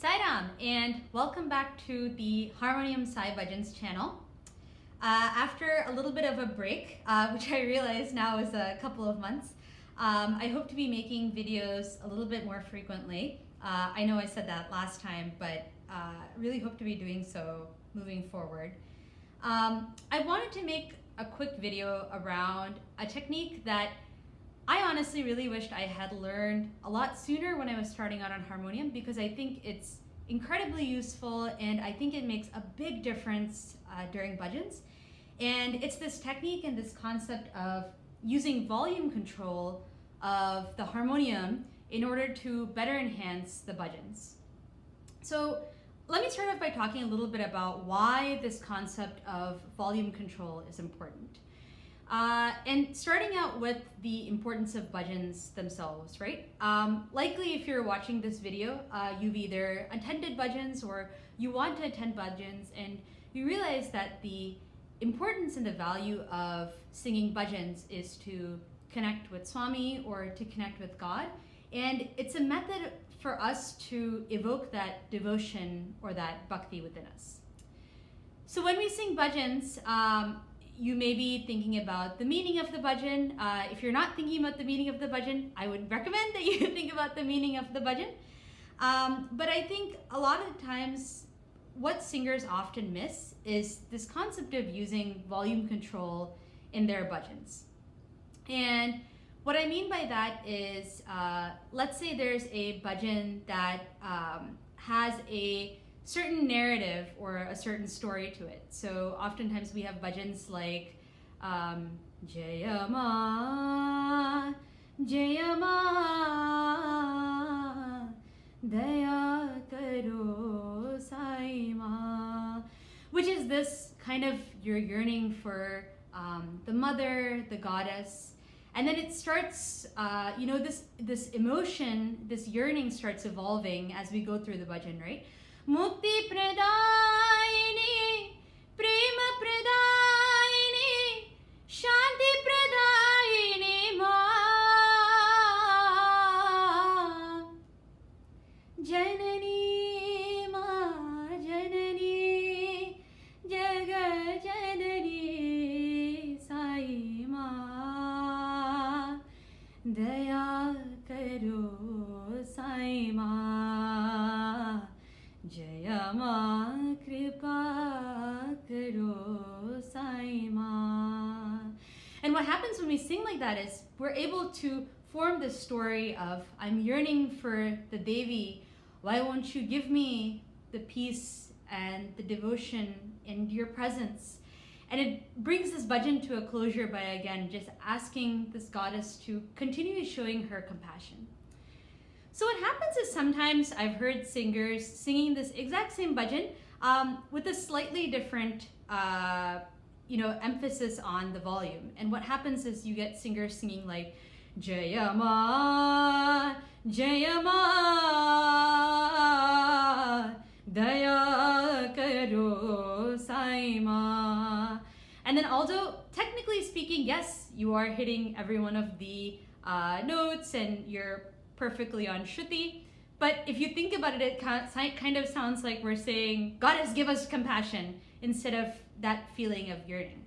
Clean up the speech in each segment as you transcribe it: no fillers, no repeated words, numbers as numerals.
Sairam, and welcome back to the Harmonium Sai Bhajans channel. After a little bit of a break, which I realize now is a couple of months, I hope to be making videos a little bit more frequently. I know I said that last time, but really hope to be doing so moving forward. I wanted to make a quick video around a technique that I honestly really wished I had learned a lot sooner when I was starting out on harmonium, because I think it's incredibly useful and I think it makes a big difference during bhajans. And it's this technique and this concept of using volume control of the harmonium in order to better enhance the bhajans. So let me start off by talking a little bit about why this concept of volume control is important. And starting out with the importance of bhajans themselves, right? Likely if you're watching this video, you've either attended bhajans or you want to attend bhajans, and you realize that the importance and the value of singing bhajans is to connect with Swami or to connect with God. And it's a method for us to evoke that devotion or that bhakti within us. So when we sing bhajans, you may be thinking about the meaning of the bhajan. If you're not thinking about the meaning of the bhajan, I would recommend that you think about the meaning of the bhajan. But I think a lot of times what singers often miss is this concept of using volume control in their bhajans. And what I mean by that is, let's say there's a bhajan that has a certain narrative or a certain story to it. So oftentimes we have bhajans like Jaya Ma, Jaya Ma, Daya Karo Sai Ma, which is this kind of your yearning for the mother, the goddess. And then it starts, this emotion, this yearning starts evolving as we go through the bhajan, right? Mukti Pradayini, Prema Pradayini, Shanti Pradayini Ma, Janani Ma, Janani, Jaga Janani Sai Ma, Daya Karo Sai Ma, Jaya Ma Kripa Karo Sai Ma. And what happens when we sing like that is we're able to form this story of, I'm yearning for the Devi, why won't you give me the peace and the devotion in your presence? And it brings this bhajan to a closure by, again, just asking this goddess to continue showing her compassion. So what happens is sometimes I've heard singers singing this exact same bhajan with a slightly different emphasis on the volume. And what happens is you get singers singing like Jaya Ma, Jaya Ma, Daya Karo Sai Ma. And then although technically speaking, yes, you are hitting every one of the notes and you're perfectly on Shruti, but if you think about it, it kind of sounds like we're saying, Goddess, give us compassion, instead of that feeling of yearning.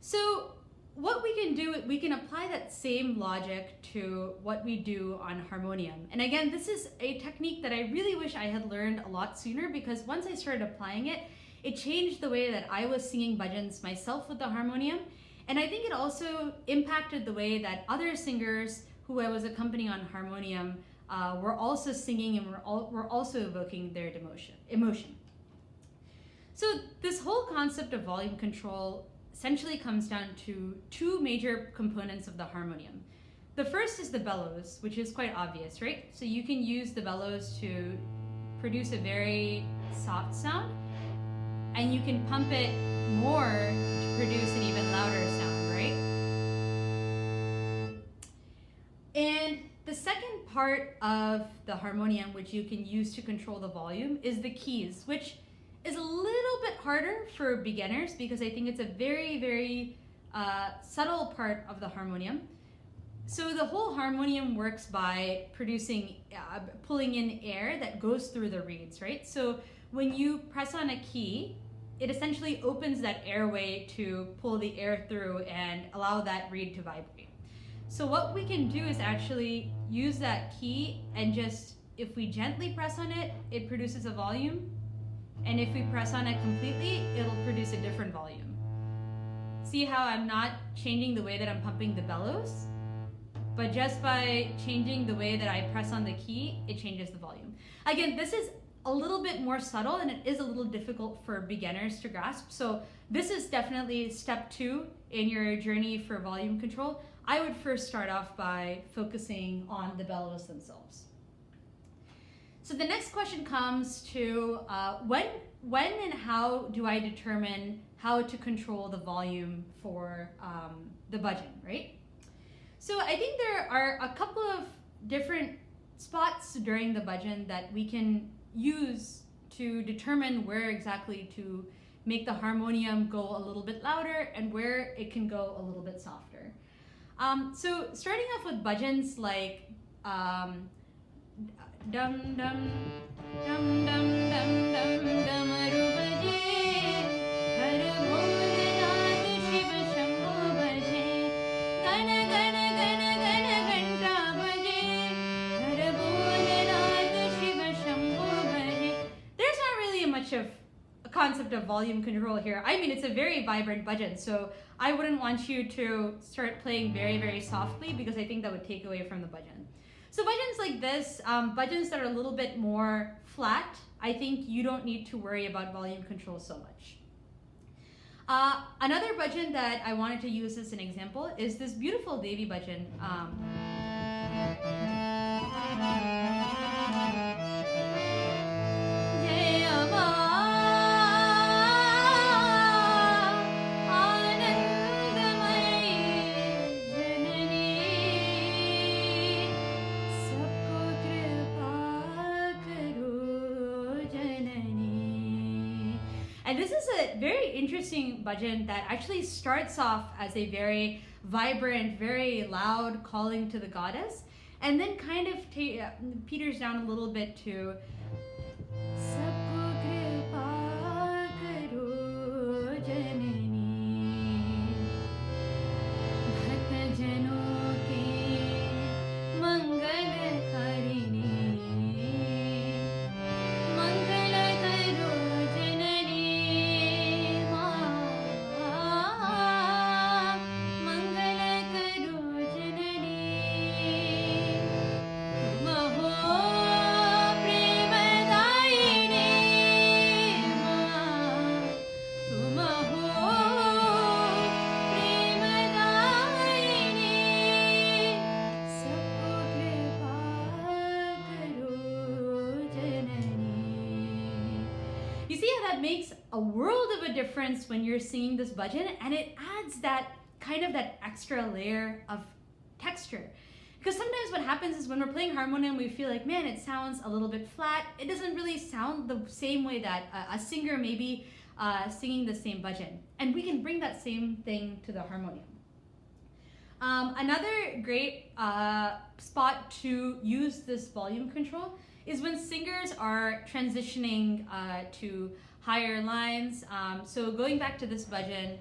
So what we can do, we can apply that same logic to what we do on harmonium. And again, this is a technique that I really wish I had learned a lot sooner, because once I started applying it, it changed the way that I was singing bhajans myself with the harmonium. And I think it also impacted the way that other singers who I was accompanying on harmonium were also singing and were also evoking their emotion. So this whole concept of volume control essentially comes down to two major components of the harmonium. The first is the bellows, which is quite obvious, right? So you can use the bellows to produce a very soft sound, and you can pump it more to produce an even louder sound, right? And the second part of the harmonium, which you can use to control the volume, is the keys, which is a little bit harder for beginners because I think it's a very, very subtle part of the harmonium. So the whole harmonium works by pulling in air that goes through the reeds, right? So when you press on a key, it essentially opens that airway to pull the air through and allow that reed to vibrate. So what we can do is actually use that key and just, if we gently press on it, it produces a volume. And if we press on it completely, it'll produce a different volume. See how I'm not changing the way that I'm pumping the bellows? But just by changing the way that I press on the key, it changes the volume. Again, this is a little bit more subtle and it is a little difficult for beginners to grasp. So this is definitely step 2 in your journey for volume control. I would first start off by focusing on the bellows themselves. So the next question comes to when and how do I determine how to control the volume for the bhajan, right? So I think there are a couple of different spots during the bhajan that we can use to determine where exactly to make the harmonium go a little bit louder and where it can go a little bit softer. So starting off with bhajans like dum dum dum dum dum dum dum baje har bholenath shiv shambho baje gana gana gana gana ghanta baje har bholenath shiv shambho baje. There's not really much of a concept of volume control here. I mean, it's a very vibrant bhajan, so I wouldn't want you to start playing very, very softly because I think that would take away from the bhajan. So bhajans like this, bhajans that are a little bit more flat, I think you don't need to worry about volume control so much. Another bhajan that I wanted to use as an example is this beautiful Devi bhajan. And this is a very interesting bhajan that actually starts off as a very vibrant, very loud calling to the goddess, and then kind of peters down a little bit to Sabko kripa karo janani bhakt jano ke mangal karini mangal karo janani mangal karo janani You see how that makes a world of a difference when you're singing this bhajan, and it adds that kind of that extra layer of texture. Because sometimes what happens is when we're playing harmonium, we feel like, man, it sounds a little bit flat. It doesn't really sound the same way that a singer may be singing the same bhajan. And we can bring that same thing to the harmonium. Another great spot to use this volume control is when singers are transitioning to higher lines. So going back to this bhajan.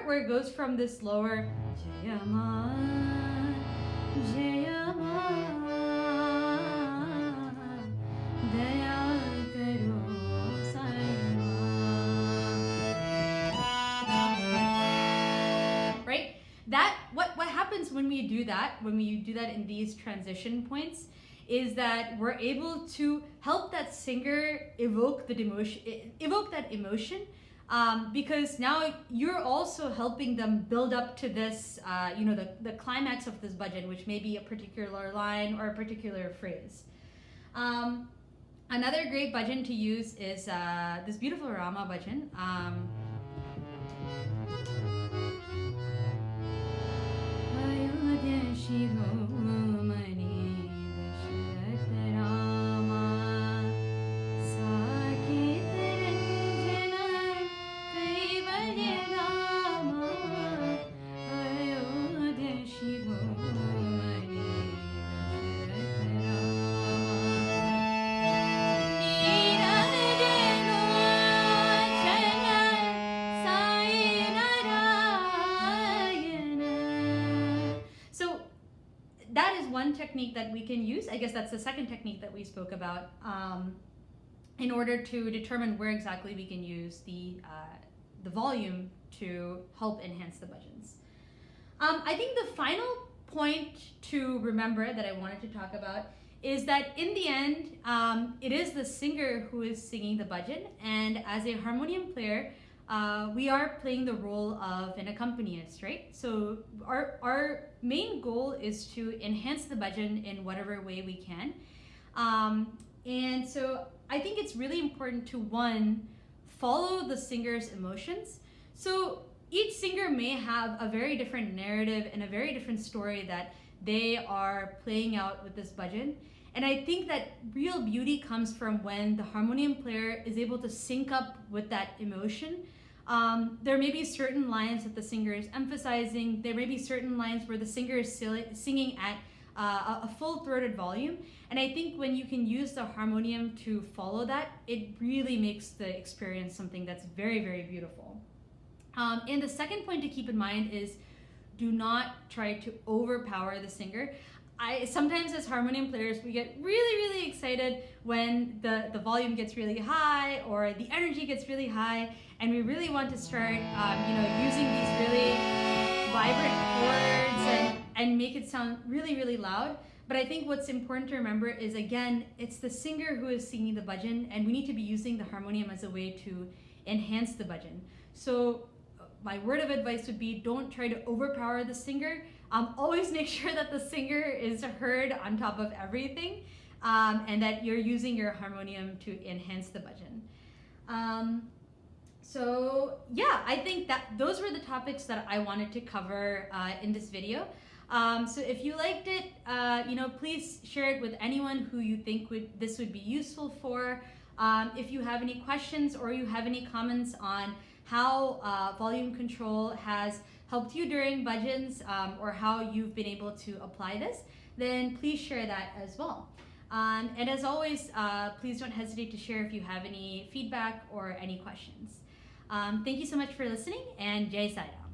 Where it goes from this lower Jayama, Jayama, Daya Karo Saima. Right? That what happens when we do that, when we do that in these transition points, is that we're able to help that singer evoke that emotion, because now you're also helping them build up to this, the climax of this bhajan, which may be a particular line or a particular phrase. Another great bhajan to use is this beautiful Rama bhajan. That is one technique that we can use. I guess that's the second technique that we spoke about, in order to determine where exactly we can use the volume to help enhance the bhajans. I think the final point to remember that I wanted to talk about is that in the end, it is the singer who is singing the bhajan, and as a harmonium player, we are playing the role of an accompanist, right? So our main goal is to enhance the bhajan in whatever way we can. And so I think it's really important to, one, follow the singer's emotions. So each singer may have a very different narrative and a very different story that they are playing out with this bhajan. And I think that real beauty comes from when the harmonium player is able to sync up with that emotion. There may be certain lines that the singer is emphasizing. There may be certain lines where the singer is singing at a full-throated volume. And I think when you can use the harmonium to follow that, it really makes the experience something that's very, very beautiful. And the second point to keep in mind is, do not try to overpower the singer. Sometimes as harmonium players, we get really, really excited when the volume gets really high or the energy gets really high, and we really want to start, using these really vibrant chords and make it sound really, really loud. But I think what's important to remember is, again, it's the singer who is singing the bhajan, and we need to be using the harmonium as a way to enhance the bhajan. So my word of advice would be, don't try to overpower the singer. Always make sure that the singer is heard on top of everything, and that you're using your harmonium to enhance the bhajan. So yeah, I think that those were the topics that I wanted to cover in this video. So if you liked it, please share it with anyone who you think this would be useful for. If you have any questions or you have any comments on how volume control has helped you during bhajans, or how you've been able to apply this, then please share that as well. And as always, please don't hesitate to share if you have any feedback or any questions. Thank you so much for listening, and Jai Sai Ram.